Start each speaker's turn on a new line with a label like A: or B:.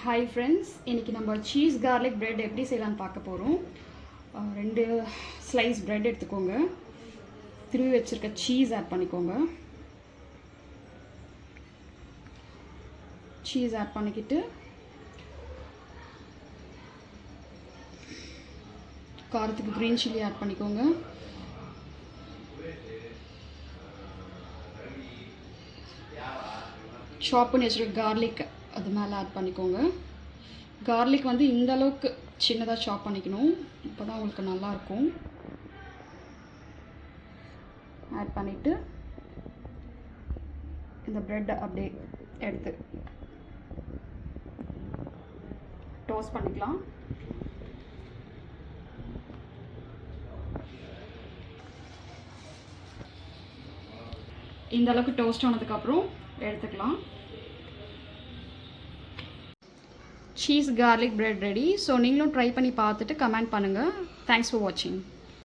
A: Hi friends, இன்றைக்கி நம்ம cheese garlic bread எப்படி செய்யலான்னு பார்க்க போகிறோம். 2 ஸ்லைஸ் ப்ரெட் எடுத்துக்கோங்க. திருவி வச்சுருக்க சீஸ் ஆட் பண்ணிக்கோங்க. சீஸ் ஆட் பண்ணிக்கிட்டு காரத்துக்கு க்ரீன் சில்லி ஆட் பண்ணிக்கோங்க. சாப் பண்ணி வச்சுருக்க கார்லிக் அது மேலே ஆட் பண்ணிக்கோங்க. கார்லிக் வந்து இந்த அளவுக்கு சின்னதாக சாப் பண்ணிக்கணும், இப்போ தான் உங்களுக்கு நல்லாயிருக்கும். ஆட் பண்ணிவிட்டு இந்த ப்ரெட்டை அப்படியே எடுத்து டோஸ்ட் பண்ணிக்கலாம். இந்த அளவுக்கு டோஸ்ட் ஆனதுக்கப்புறம் எடுத்துக்கலாம். Cheese garlic bread ready. So நீங்களும் ட்ரை பண்ணி பார்த்துட்டு கமெண்ட் பண்ணுங்கள். தேங்க்ஸ் ஃபார் வாட்சிங்.